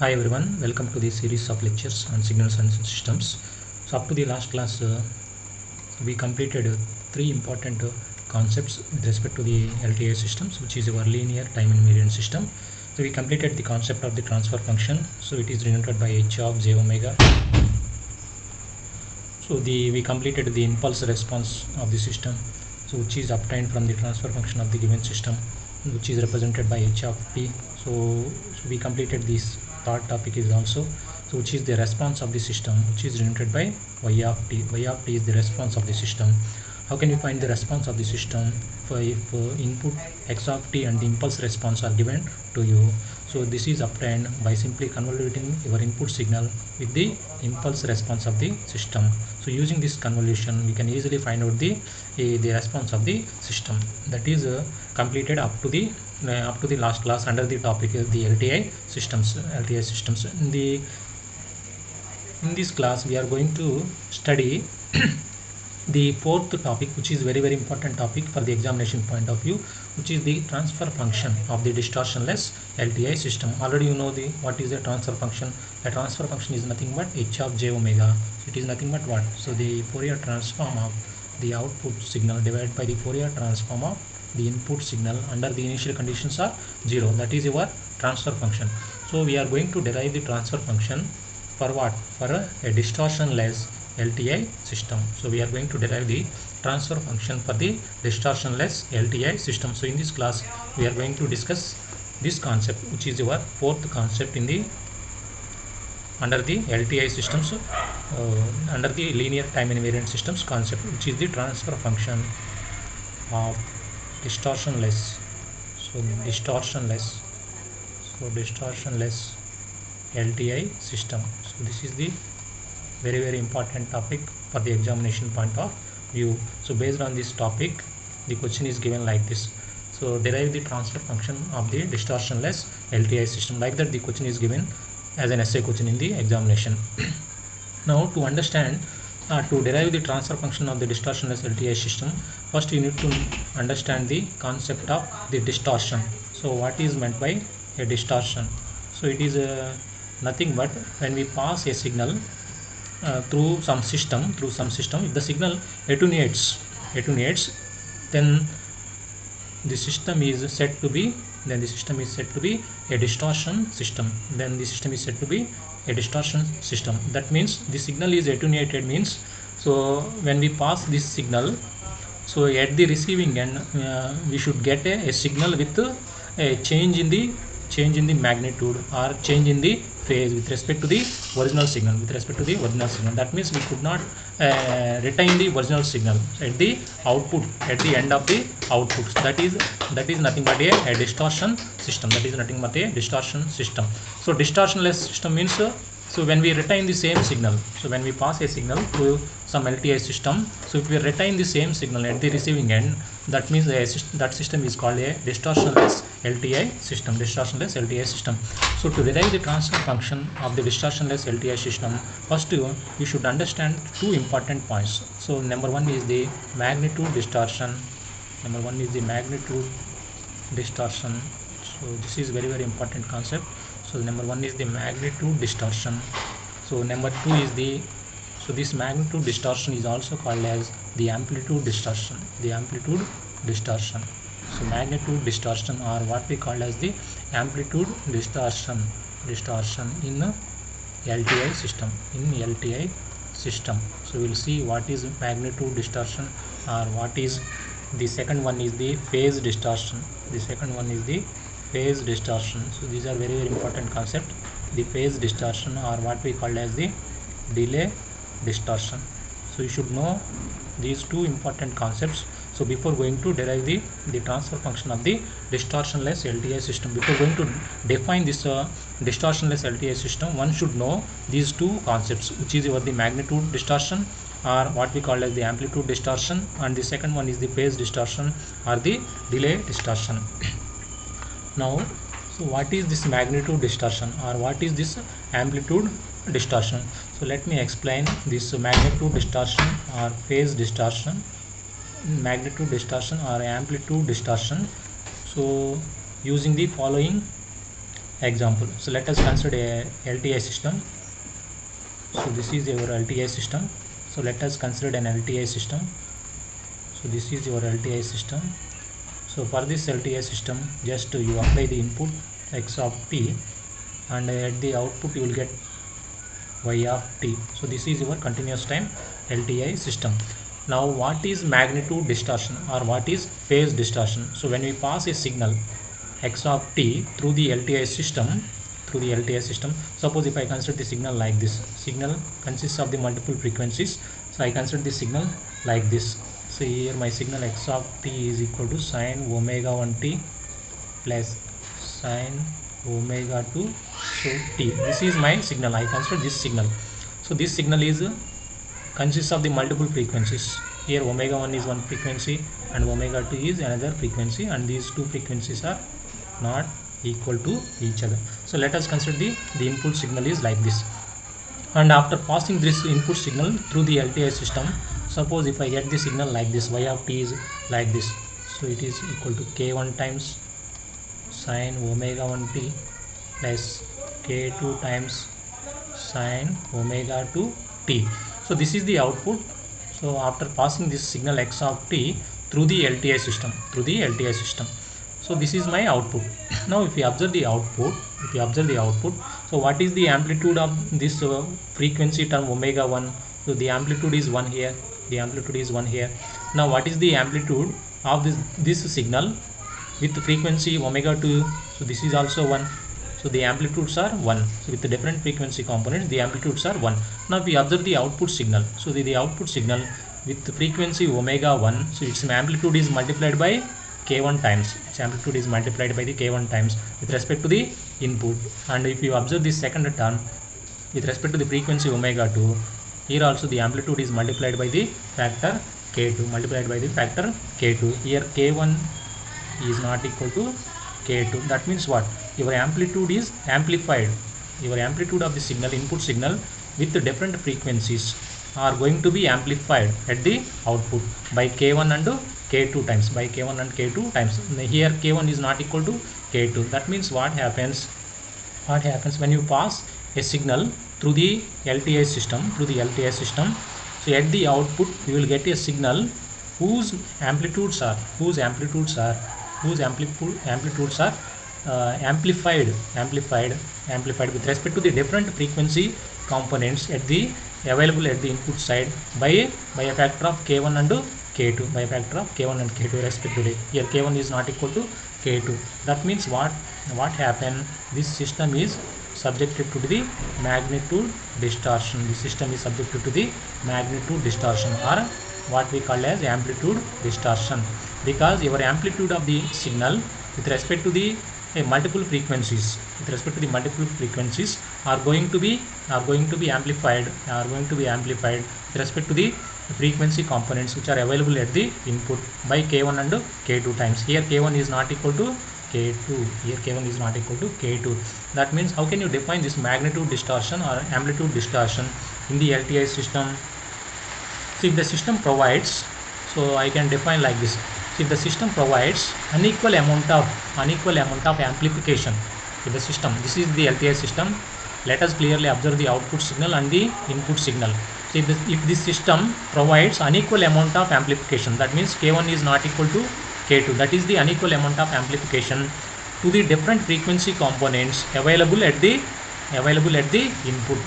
Hi everyone, welcome to the series of lectures on signals and systems. So up to the last class, we completed three important concepts with respect to the LTI systems, which is our linear time invariant system. So we completed the concept of the transfer function. So it is denoted by h of j omega. So we completed the impulse response of the system, so which is obtained from the transfer function of the given system, which is represented by h of t. So we completed this third topic is also, so which is the response of the system, which is denoted by y of t. Y of t is the response of the system. How can you find the response of the system if input x of t and the impulse response are given to you? So this is obtained by simply convoluting your input signal with the impulse response of the system. So using this convolution, we can easily find out the response of the system. That is completed up to the last class under the topic the LTI systems. In this class, we are going to study the fourth topic, which is very important topic for the examination point of view, which is the transfer function of the distortionless LTI system. Already you know what is the transfer function. A transfer function is nothing but h of j omega. It is nothing but what? So the Fourier transform of the output signal divided by the Fourier transform of the input signal under the initial conditions are 0. That is your transfer function. So we are going to derive the transfer function for what? For a distortionless LTI system. So we are going to derive the transfer function for the distortionless LTI system. So in this class, we are going to discuss this concept, which is your fourth concept in the under the LTI systems, under the linear time invariant systems concept, which is the transfer function of distortionless. So distortionless LTI system. So this is the very important topic for the examination point of view. So based on this topic, the question is given like this. So derive the transfer function of the distortionless LTI system. Like that, the question is given as an essay question in the examination. Now to understand, to derive the transfer function of the distortionless LTI system, first you need to understand the concept of the distortion. So what is meant by a distortion? So it is nothing but when we pass a signal through some system, if the signal attenuates, then the system is said to be a distortion system. That means the signal is attenuated means, so when we pass this signal, so at the receiving end, we should get a signal with a change in the magnitude or change in the phase with respect to the original signal. That means we could not retain the original signal at the output, at the end of the outputs. That is nothing but a distortion system. So distortionless system means, so when we retain the same signal, so when we pass a signal to some LTI system, so if we retain the same signal at the receiving end, that means that system is called a distortionless LTI system. So to derive the transfer function of the distortionless LTI system, first you should understand two important points. So number one is the magnitude distortion. So this is very important concept. So number one is the magnitude distortion. So number two is this magnitude distortion is also called as the amplitude distortion. So magnitude distortion, or what we call as the amplitude distortion in LTI system. So we'll see what is magnitude distortion, or what is the second one is the phase distortion. So these are very important concept. The phase distortion, or what we call as the delay distortion. So you should know these two important concepts. So before going to derive the transfer function of the distortionless LTI system, before going to define this distortionless LTI system, one should know these two concepts, which is the magnitude distortion, or what we call as the amplitude distortion, and the second one is the phase distortion or the delay distortion. Now, so what is this magnitude distortion, or what is this amplitude distortion? So let me explain this magnitude distortion or phase distortion, magnitude distortion or amplitude distortion. So using the following example. So let us consider a LTI system. So this is your LTI system. So let us consider an LTI system. So this is your LTI system. So for this LTI system, just you apply the input x of t, and at the output you will get y of t. So this is your continuous time LTI system. Now what is magnitude distortion or what is phase distortion? So when we pass a signal x of t through the LTI system, suppose if I consider the signal like this, signal consists of the multiple frequencies. So I consider the signal like this. So here my signal x of t is equal to sine omega 1t plus sine omega 2 so t. This is my signal. I consider this signal. So this signal is consists of the multiple frequencies. Here omega 1 is one frequency and omega 2 is another frequency, and these two frequencies are not equal to each other. So let us consider the input signal is like this, and after passing this input signal through the LTI system, suppose if I get the signal like this, y of t is like this. So it is equal to k1 times sine omega 1t plus k2 times sine omega 2 t. So this is the output. So after passing this signal x of t through the LTI system, so this is my output. Now if you observe the output, so what is the amplitude of this frequency term omega 1? So the amplitude is 1 here, Now what is the amplitude of this signal with frequency omega 2? So this is also 1. So the amplitudes are 1. So with the different frequency components, the amplitudes are 1. Now if we observe the output signal, so the output signal with the frequency omega 1, so its amplitude is multiplied by k1 times. Its amplitude is multiplied by the k1 times with respect to the input. And if you observe this second term with respect to the frequency omega 2, here also the amplitude is multiplied by the factor k2, Here k1 is not equal to k2. That means what? Your amplitude is amplified. Your amplitude of the signal, input signal with the different frequencies are going to be amplified at the output by k1 and k2 times, Here k1 is not equal to k2. That means what happens when you pass a signal through the LTI system, so at the output you will get a signal whose amplitudes are amplified with respect to the different frequency components available at the input side by a factor of k1 and k2, respectively. Here k1 is not equal to k2. That means what happened? This system is subjected to the magnitude distortion. Or what we call as amplitude distortion, because your amplitude of the signal with respect to the multiple frequencies are going to be amplified with respect to the frequency components which are available at the input by k1 and k2 times. Here k1 is not equal to k2. That means how can you define this magnitude distortion or amplitude distortion in the LTI system? So if the system provides, so I can define like this. So if the system provides unequal amount of amplification to the system, this is the LTI system. Let us clearly observe the output signal and the input signal. So if this system provides unequal amount of amplification, that means k1 is not equal to k2. That is the unequal amount of amplification to the different frequency components available at the input.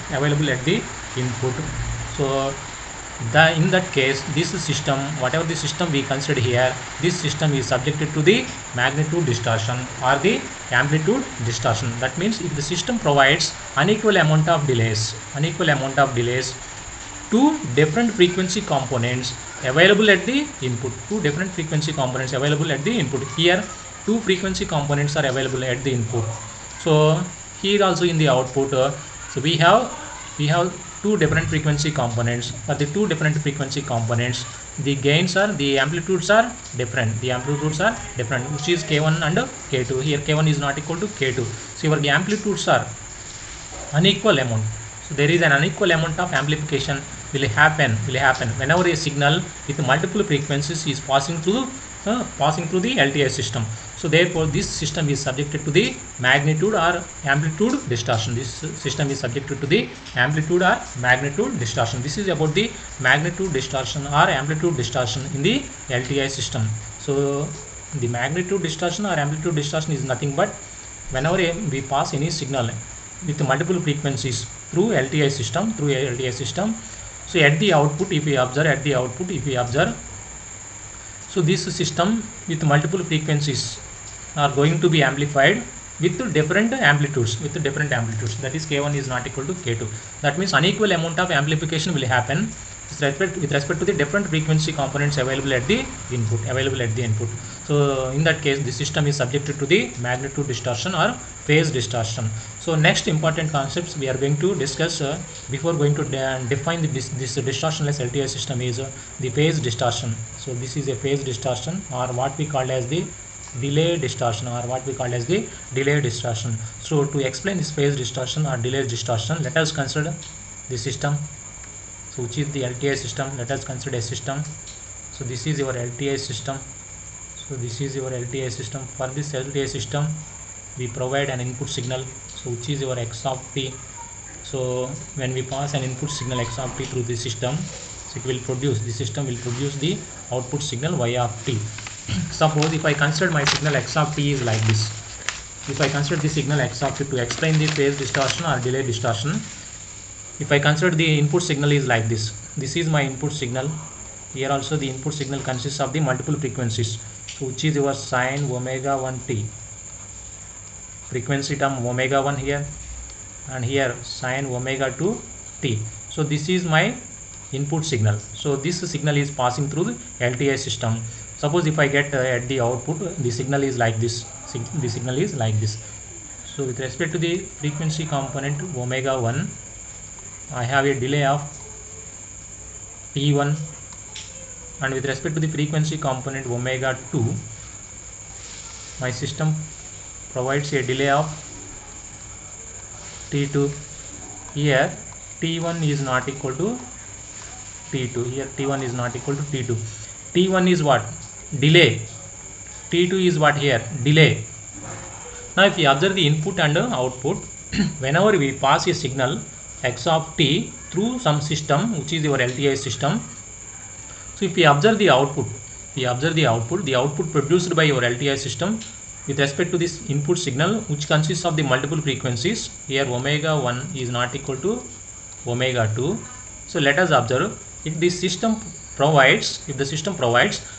So in that case, this system, whatever the system we consider here, this system is subjected to the magnitude distortion or the amplitude distortion. That means if the system provides unequal amount of delays to different frequency components available at the input, Here two frequency components are available at the input. So here also in the output, so we have two different frequency components. For the two different frequency components, the amplitudes are different, which is k1 and k2. Here k1 is not equal to k2. So your amplitudes are unequal amount. So there is an unequal amount of amplification will happen whenever a signal with multiple frequencies is passing through the LTI system. So therefore this system is subjected to the magnitude or amplitude distortion. This system is subjected to the amplitude or magnitude distortion. This is about the magnitude distortion or amplitude distortion in the LTI system. So the magnitude distortion or amplitude distortion is nothing but whenever we pass any signal with multiple frequencies through LTI system, so at the output, if we observe, so this system with multiple frequencies are going to be amplified with different amplitudes, that is K1 is not equal to K2. That means unequal amount of amplification will happen with respect to the different frequency components available at the input. So in that case, the system is subjected to the magnitude distortion or phase distortion. So next important concepts we are going to discuss before going to define this distortionless LTI system is the phase distortion. So this is a phase distortion, or what we call as the delay distortion, So to explain this phase distortion or delay distortion, let us consider the system. So which is the LTI system? Let us consider a system. So this is your LTI system. For this LTI system, we provide an input signal, so which is your x of t. So when we pass an input signal x of t through the system, so the system will produce the output signal y of t. Suppose if I consider my signal x of t is like this. If I consider the signal x of t to explain the phase distortion or delay distortion, if I consider the input signal is like this. This is my input signal. Here also the input signal consists of the multiple frequencies, so which is your sine omega 1 t, frequency term omega 1 here, and here sine omega 2 t. So this is my input signal. So this signal is passing through the LTI system. Suppose if I get at the output, the signal is like this. So with respect to the frequency component omega 1, I have a delay of t1, and with respect to the frequency component omega 2, my system provides a delay of t2. Here t1 is not equal to t2. T1 is what? Delay. T2 is what here? Delay. Now if you observe the input and output, whenever we pass a signal x of t through some system which is your LTI system, so if we observe the output, the output produced by your LTI system with respect to this input signal, which consists of the multiple frequencies. Here omega 1 is not equal to omega 2. So let us observe, if the system provides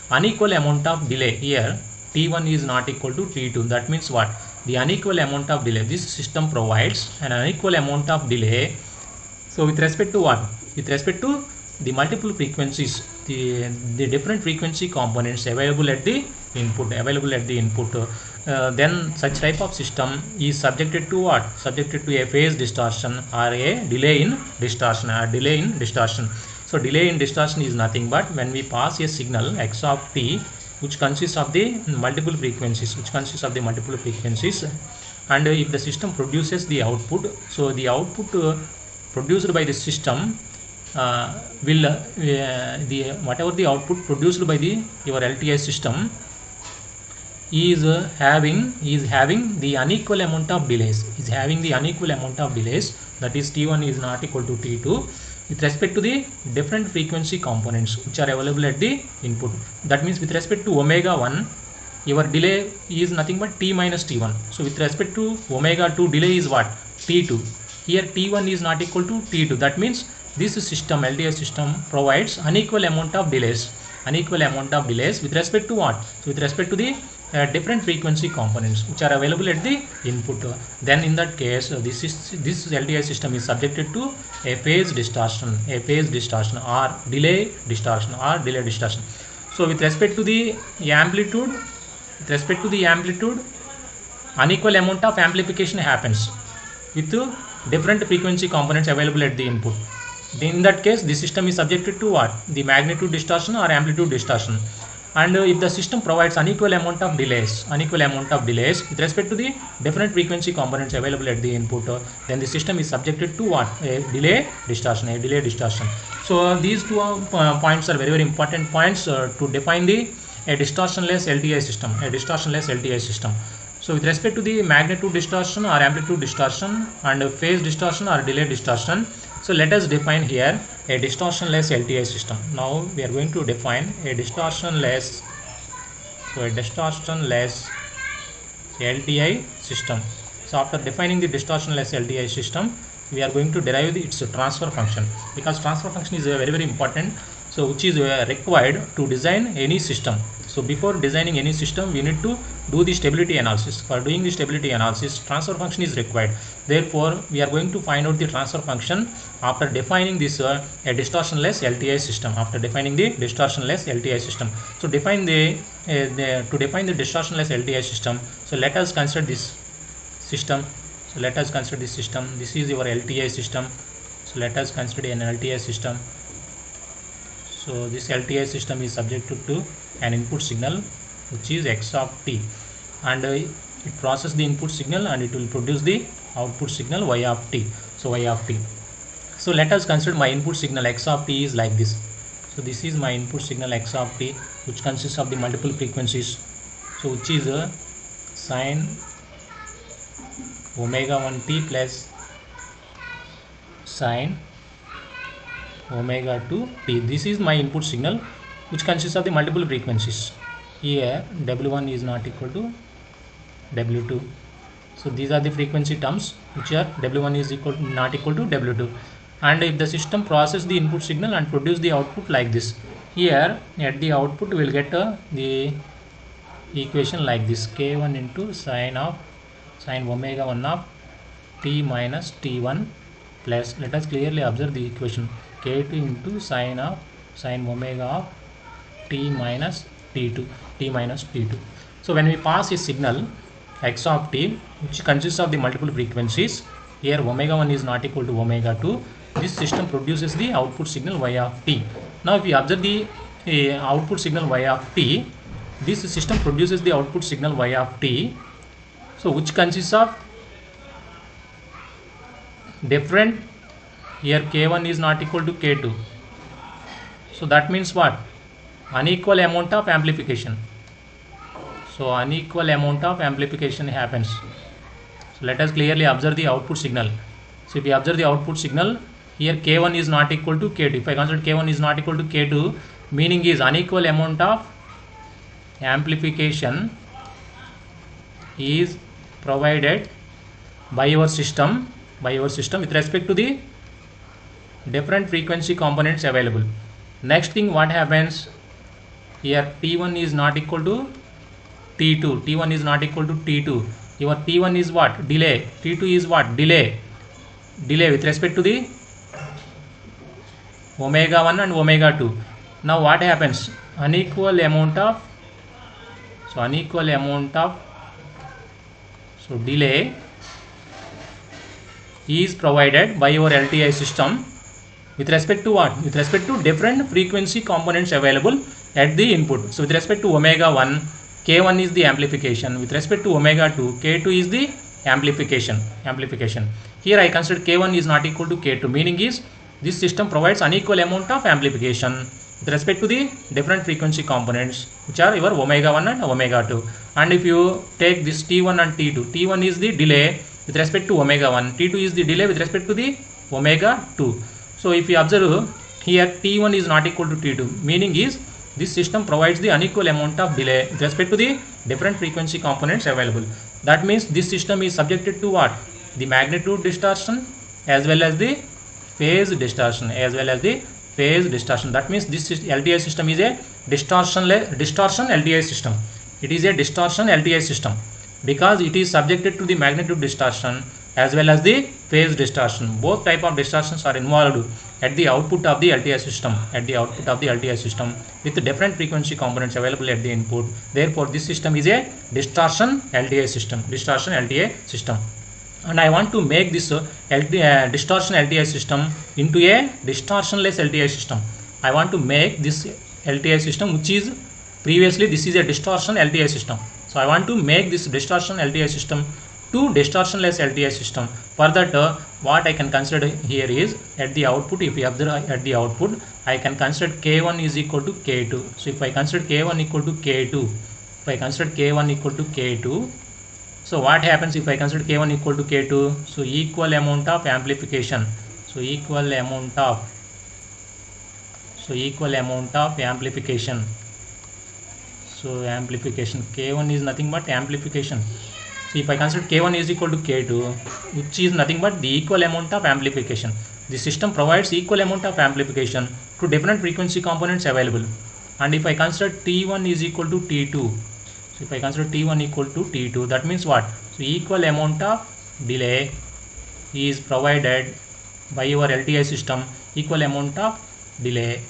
unequal amount of delay, here t1 is not equal to t2. That means what? The unequal amount of delay. This system provides an unequal amount of delay. So with respect to what? With respect to the multiple frequencies, the different frequency components available at the input, then such type of system is subjected to what? Subjected to a phase distortion or a delay in distortion. So delay in distortion is nothing but when we pass a signal x of t which consists of the multiple frequencies, and if the system produces the output, so the output produced by the system whatever the output produced by your LTI system is having the unequal amount of delays, that is t1 is not equal to t2 with respect to the different frequency components which are available at the input. That means with respect to omega 1, your delay is nothing but t minus t1. So with respect to omega 2, delay is what? t2. Here t1 is not equal to t2. That means this system, LTI system, provides unequal amount of delays with respect to what? So with respect to the different frequency components which are available at the input. Then in that case, this LTI system is subjected to a phase distortion or delay distortion. So with respect to the amplitude, unequal amount of amplification happens with different frequency components available at the input. In that case, the system is subjected to what? The magnitude distortion or amplitude distortion. And if the system provides unequal amount of delays with respect to the different frequency components available at the input, then the system is subjected to what? A delay distortion. So these two points are very, very important points to define the a distortionless LTI system, a distortionless LTI system. So with respect to the magnitude distortion or amplitude distortion and phase distortion or delay distortion, so let us define here a distortionless LTI system. Now we are going to define a distortionless, so a distortionless LTI system. So after defining the distortionless LTI system, we are going to derive its transfer function, because transfer function is very important, so which is required to design any system. So before designing any system, we need to do the stability analysis. For doing the stability analysis, transfer function is required. Therefore we are going to find out the transfer function after defining this a distortionless LTI system. After defining the distortionless LTI system, so define to define the distortionless LTI system, so let us consider this system. So let us consider this system. This is your LTI system. So let us consider an LTI system. So this LTI system is subjected to an input signal which is x of t, and it processes the input signal and it will produce the output signal y of t. So y of t. So let us consider my input signal x of t is like this. So this is my input signal x of t, which consists of the multiple frequencies, so which is a sine omega 1t plus sine omega 2t. This is my input signal which consists of the multiple frequencies. Here W1 is not equal to W2. So these are the frequency terms which are W1 is not equal to W2. And if the system processes the input signal and produce the output like this, here at the output we will get the equation like this: k1 into sine omega 1 of t minus t1 plus, let us clearly observe the equation, k2 into sine omega of t minus t2. So when we pass a signal x of t which consists of the multiple frequencies, here omega 1 is not equal to omega 2, this system produces the output signal y of t. Now if we observe the output signal y of t, this system produces the output signal y of t, so which consists of different, here k1 is not equal to k2, so that means what? Unequal amount of amplification. So unequal amount of amplification happens. So let us clearly observe the output signal. So if we observe the output signal, here k1 is not equal to k2. If I consider k1 is not equal to k2, meaning is unequal amount of amplification is provided by your system with respect to the different frequency components available. Next thing what happens, here t1 is not equal to t2, t1 is not equal to t2, your t1 is what? Delay, t2 is what? Delay with respect to the omega 1 and omega 2. Now what happens? Unequal amount of delay is provided by your LTI system with respect to what? With respect to different frequency components available at the input. So with respect to omega 1, k1 is the amplification. With respect to omega 2, k2 is the amplification. Here I consider k1 is not equal to k2, meaning is this system provides unequal amount of amplification with respect to the different frequency components which are your omega 1 and omega 2. And if you take this t1 and t2, t1 is the delay with respect to omega 1, t2 is the delay with respect to the omega 2. So if you observe here, t1 is not equal to t2, meaning is this system provides the unequal amount of delay with respect to the different frequency components available. That means this system is subjected to what? The magnitude distortion as well as the phase distortion, That means this LTI system is a distortion LTI system. It is a distortion LTI system because it is subjected to the magnitude distortion as well as the phase distortion. Both type of distortions are involved at the output of the LTI system, with different frequency components available at the input. Therefore this system is a distortion LTI system. And I want to make this distortion LTI system into a distortionless LTI system. I want to make this LTI system, which is previously this is a distortion LTI system. So I want to make this distortion LTI system to distortionless LTI system. For that, what I can consider here is at the output, if you observe at the output, I can consider K1 is equal to K2. So if I consider K1 equal to K2, if I consider K1 equal to K2, so what happens if I consider K1 equal to K2? So equal amount of amplification. So equal amount of amplification. So amplification, K1 is nothing but amplification. So if I consider K1 is equal to K2, which is nothing but the equal amount of amplification. The system provides equal amount of amplification to different frequency components available. And if I consider T1 is equal to T2, so if I consider T1 equal to T2, that means what? So equal amount of delay is provided by your LTI system. Equal amount of delay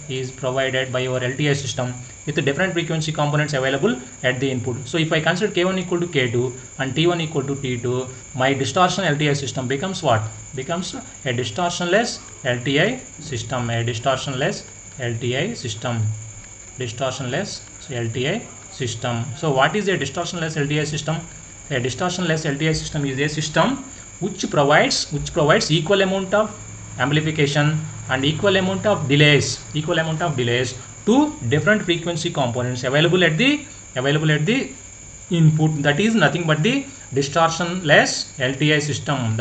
is provided by your LTI system with different frequency components available at the input. So if I consider K1 equal to K2 and T1 equal to T2, my distortion LTI system becomes what? Becomes a distortionless LTI system. A distortionless LTI system. Distortionless LTI system. So what is a distortionless LTI system? A distortionless LTI system is a system which provides equal amount of amplification and equal amount of delays to different frequency components available at the input. That is nothing but the distortionless LTI system.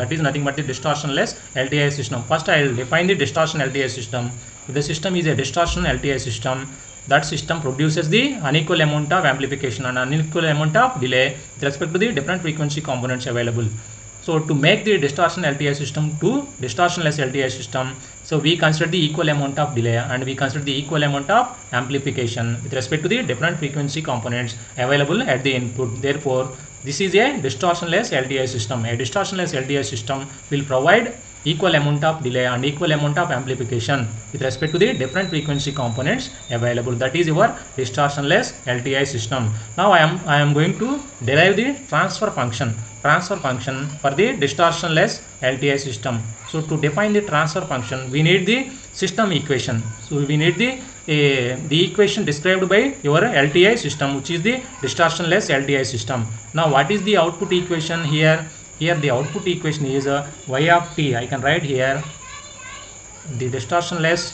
First I will define the distortion LTI system. If the system is a distortion LTI system, that system produces the unequal amount of amplification and unequal amount of delay with respect to the different frequency components available. So to make the distortion LTI system to distortionless LTI system, so we consider the equal amount of delay and we consider the equal amount of amplification with respect to the different frequency components available at the input. Therefore, this is a distortionless LTI system. A distortionless LTI system will provide equal amount of delay and equal amount of amplification with respect to the different frequency components available. That is your distortionless LTI system. Now I am going to derive the transfer function for the distortionless LTI system. So to define the transfer function, we need the system equation. So we need the equation described by your LTI system, which is the distortionless LTI system. Now what is the output equation here? Here the output equation is y of t. I can write here the distortionless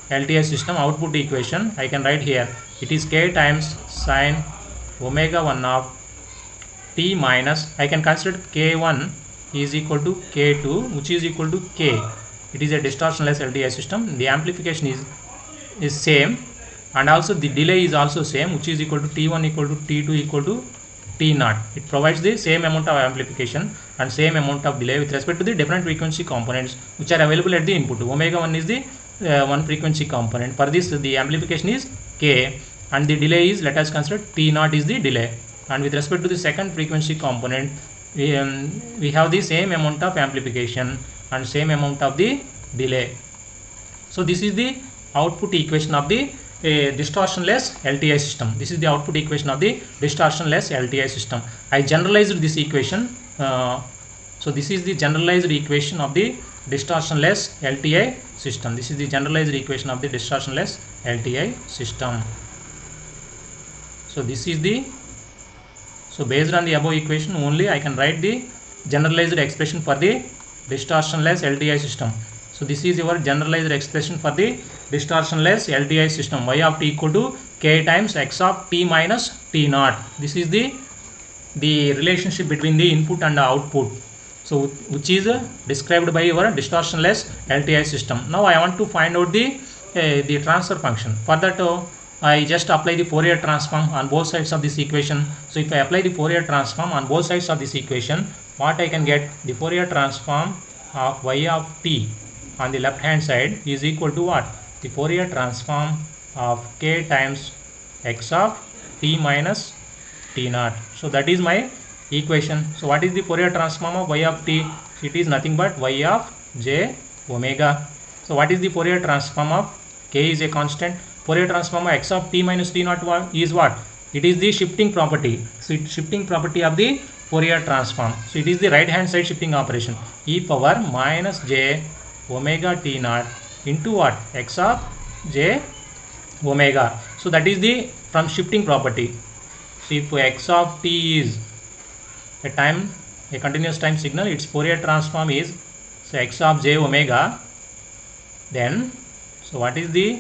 LTI system output equation. I can write here it is k times sine omega 1 of t minus, I can consider k1 is equal to k2, which is equal to k. It is a distortionless LTI system. The amplification is same and also the delay is also same, which is equal to t1 equal to t2 equal to t0. It provides the same amount of amplification and same amount of delay with respect to the different frequency components which are available at the input. Omega 1 is the one frequency component. For this the amplification is k and the delay is, let us consider t0 is the delay, and with respect to the second frequency component we have the same amount of amplification and same amount of the delay. So this is the output equation of the distortionless LTI system. This is the output equation of the distortionless LTI system. I generalized this equation. So this is the generalized equation of the distortionless LTI system. This is the generalized equation of the distortionless LTI system. So this is the, so based on the above equation only I can write the generalized expression for the distortionless LTI system. So this is your generalized expression for the distortionless LTI system. Y of t equal to k times x of t minus t naught. This is the relationship between the input and the output. So which is described by your distortionless LTI system. Now I want to find out the transfer function. For that I just apply the Fourier transform on both sides of this equation. So if I apply the Fourier transform on both sides of this equation, what I can get? The Fourier transform of y of t on the left hand side is equal to what? The Fourier transform of k times x of t minus t naught. So that is my equation. So what is the Fourier transform of y of t? It is nothing but y of j omega. So what is the Fourier transform of k is a constant? Fourier transform of x of t minus t naught is what? It is the shifting property. So it shifting property of the Fourier transform. So it is the right hand side shifting operation. E power minus j omega t naught into what? X of j omega. So that is the from shifting property. So if x of t is a time a continuous time signal, its Fourier transform is so x of j omega. Then so what is the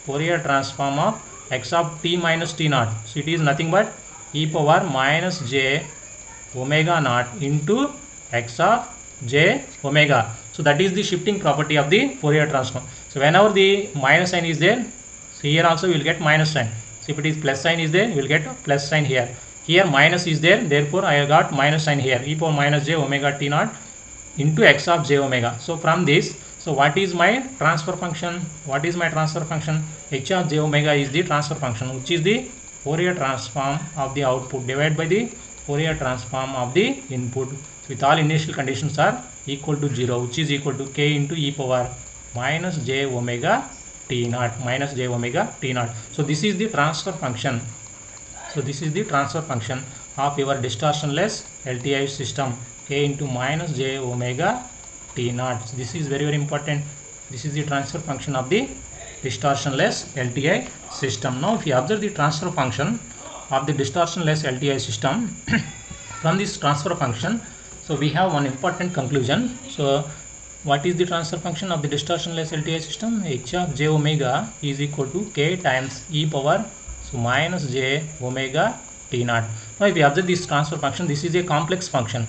Fourier transform of x of t minus t naught? So it is nothing but e power minus j omega naught into x of j omega. So that is the shifting property of the Fourier transform. So whenever the minus sign is there, so here also we will get minus sign. So if it is plus sign is there, we will get plus sign here. Here minus is there, therefore I got minus sign here, e power minus j omega t naught into x of j omega. So from this, so what is my transfer function? What is my transfer function? H of j omega is the transfer function, which is the Fourier transform of the output divided by the Fourier transform of the input with all initial conditions are equal to 0, which is equal to k into e power minus j omega t naught minus j omega t naught. So this is the transfer function. So this is the transfer function of your distortionless LTI system, k into minus j omega t naught. This is very important. This is the transfer function of the distortionless LTI system. Now if you observe the transfer function of the distortionless LTI system from this transfer function, so we have one important conclusion. So what is the transfer function of the distortionless LTI system? H of j omega is equal to k times e power so minus j omega t naught. Now if you observe this transfer function, this is a complex function.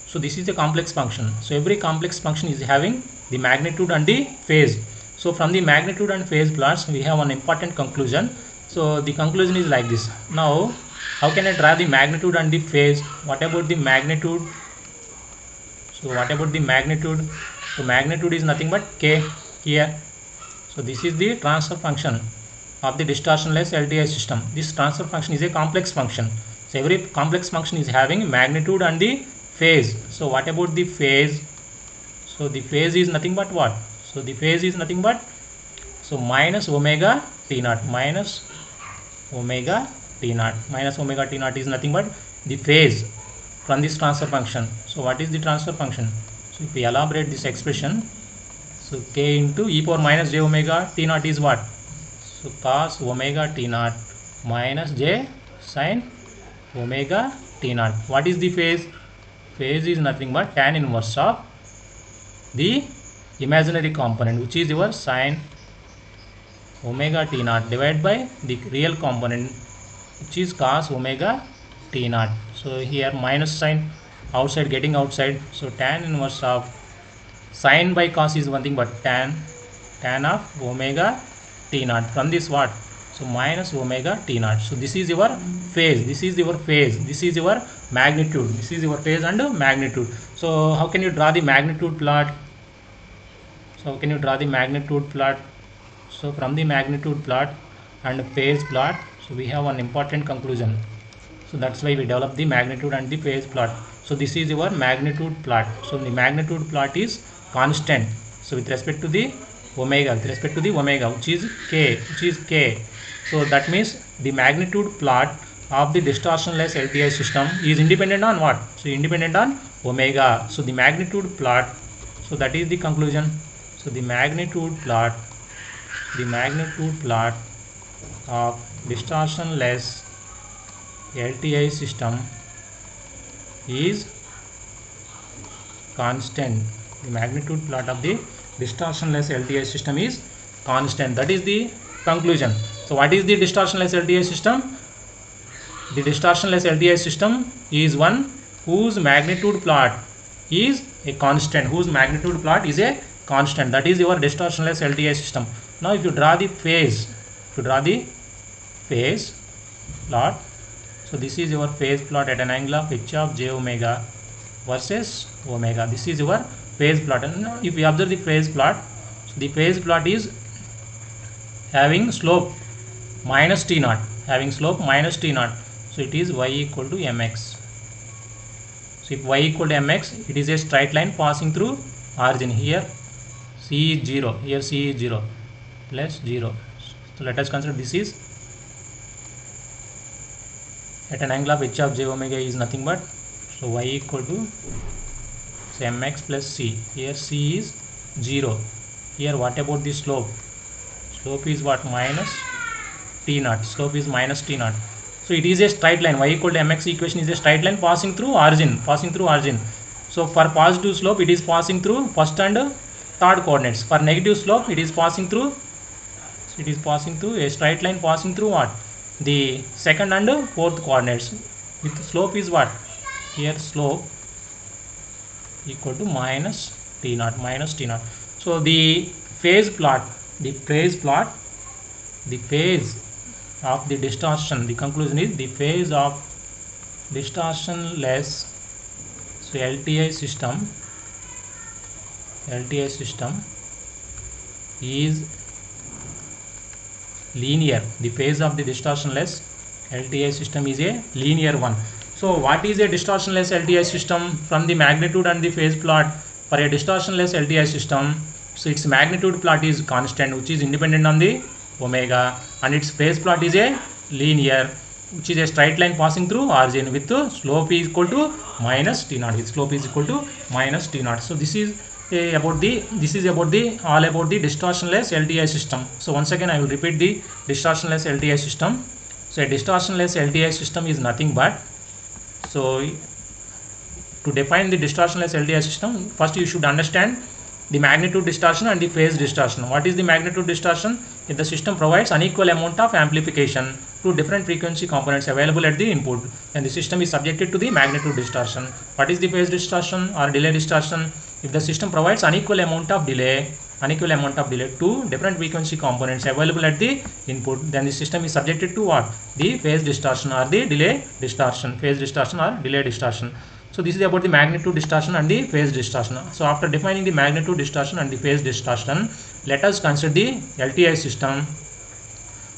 So this is a complex function. So every complex function is having the magnitude and the phase. So from the magnitude and phase plots, we have one important conclusion. So the conclusion is like this. Now how can I draw the magnitude and the phase? What about the magnitude? So what about the magnitude? So magnitude is nothing but k here. So this is the transfer function of the distortionless LTI system. This transfer function is a complex function. So every complex function is having magnitude and the phase. So what about the phase? So the phase is nothing but what? So the phase is nothing but so minus omega t naught, minus omega t naught, minus omega t naught is nothing but the phase from this transfer function. So what is the transfer function? So if we elaborate this expression, so k into e power minus j omega t naught is what? So cos omega t naught minus j sin omega t naught. What is the phase? Phase is nothing but tan inverse of the imaginary component, which is your sin omega t naught divided by the real component, which is cos omega t naught. So here minus sign outside getting outside. So tan inverse of sin by cos is one thing, but tan of omega t naught. From this what? So minus omega t naught. So this is your phase. This is your phase. This is your magnitude. This is your phase and magnitude. So how can you draw the magnitude plot? So how can you draw the magnitude plot? So from the magnitude plot and phase plot, so we have one important conclusion. So that's why we develop the magnitude and the phase plot. So this is your magnitude plot. So the magnitude plot is constant. So with respect to the omega, which is k, so that means the magnitude plot of the distortionless LTI system is independent on what? So independent on omega. So the magnitude plot, so that is the conclusion. So the magnitude plot of distortionless LTI system is constant. The magnitude plot of the distortionless LTI system is constant. That is the conclusion. So what is the distortionless LTI system? The distortionless LTI system is one whose magnitude plot is a constant. That is your distortionless LTI system. Now if you draw the phase, plot, so this is your phase plot at an angle of h of j omega versus omega. This is your phase plot. And if you observe the phase plot, so the phase plot is having slope minus t naught. So it is y equal to mx. So if y equal to mx, it is a straight line passing through origin. Here c is 0. Here c is 0 plus 0. So let us consider this is at an angle of h of j omega is nothing but so y equal to so mx plus c. Here c is 0. Here what about the slope? Slope is what? Minus t naught. Slope is minus t naught. So it is a straight line. Y equal to mx equation is a straight line passing through origin. So for positive slope, it is passing through first and third coordinates. For negative slope, it is passing through a straight line passing through what? The second and fourth coordinates. With slope is what? Here slope equal to minus t naught. So the phase of the distortion, the conclusion is the phase of distortionless, so LTI system is linear. The phase of the distortionless LTI system is a linear one. So what is a distortionless LTI system? From the magnitude and the phase plot for a distortionless LTI system, so its magnitude plot is constant, which is independent on the omega, and its phase plot is a linear, which is a straight line passing through origin with slope is equal to minus t naught. So this is about the all about the distortionless LTI system. So once again I will repeat the distortionless LTI system. So a distortionless LTI system is nothing but, so to define the distortionless LTI system, first you should understand the magnitude distortion and the phase distortion. What is the magnitude distortion? If the system provides unequal amount of amplification to different frequency components available at the input, then the system is subjected to the magnitude distortion. What is the phase distortion or delay distortion? If the system provides unequal amount of delay to different frequency components available at the input, then the system is subjected to what? The phase distortion or the delay distortion. So this is about the magnitude distortion and the phase distortion. So after defining the magnitude distortion and the phase distortion, let us consider the LTI system,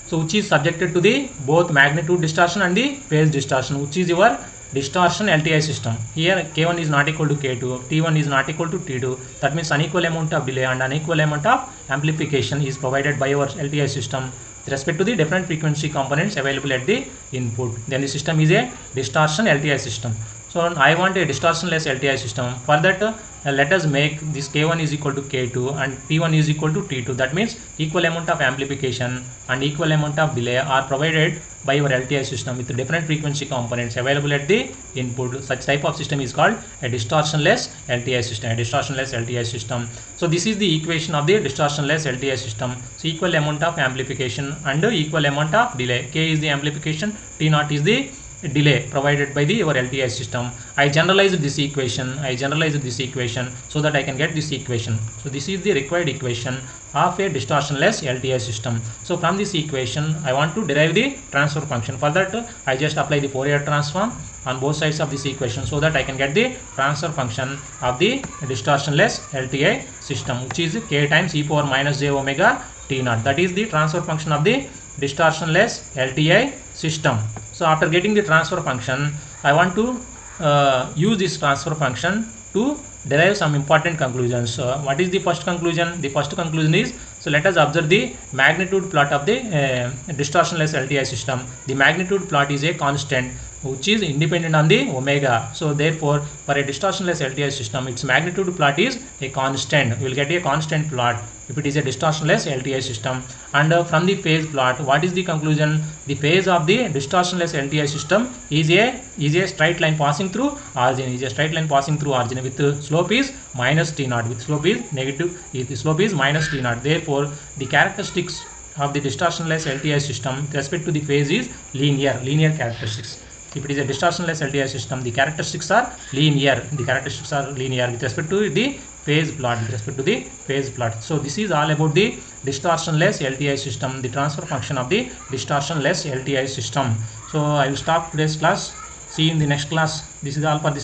so which is subjected to the both magnitude distortion and the phase distortion, which is your distortion LTI system. Here K1 is not equal to K2, T1 is not equal to T2. That means unequal amount of delay and unequal amount of amplification is provided by our LTI system with respect to the different frequency components available at the input. Then the system is a distortion LTI system. So I want a distortionless LTI system. For that, let us make this K1 is equal to K2 and T1 is equal to T2. That means equal amount of amplification and equal amount of delay are provided by your LTI system with different frequency components available at the input. Such type of system is called a distortionless LTI system. So this is the equation of the distortionless LTI system. So equal amount of amplification and equal amount of delay. K is the amplification, T naught is the delay provided by your LTI system. I generalized this equation so that I can get this equation. So this is the required equation of a distortionless LTI system. So from this equation I want to derive the transfer function. For that I just apply the Fourier transform on both sides of this equation so that I can get the transfer function of the distortionless LTI system, which is k times e power minus j omega t naught. That is the transfer function of the distortionless LTI system. So after getting the transfer function, I want to use this transfer function to derive some important conclusions. What is the first conclusion? The first conclusion is, so let us observe the magnitude plot of the distortionless LTI system. The magnitude plot is a constant which is independent on the omega. So therefore for a distortionless LTI system, its magnitude plot is a constant. You will get a constant plot if it is a distortionless LTI system. And from the phase plot, what is the conclusion? The phase of the distortionless LTI system is a straight line passing through origin. With slope is minus t naught. With slope is negative. The slope is minus t naught. Therefore the characteristics of the distortionless LTI system with respect to the phase is linear characteristics. If it is a distortionless LTI system, the characteristics are linear. With respect to the phase plot. So this is all about the distortionless LTI system, the transfer function of the distortionless LTI system. So I will stop today's class. See you in the next class. This is all for this.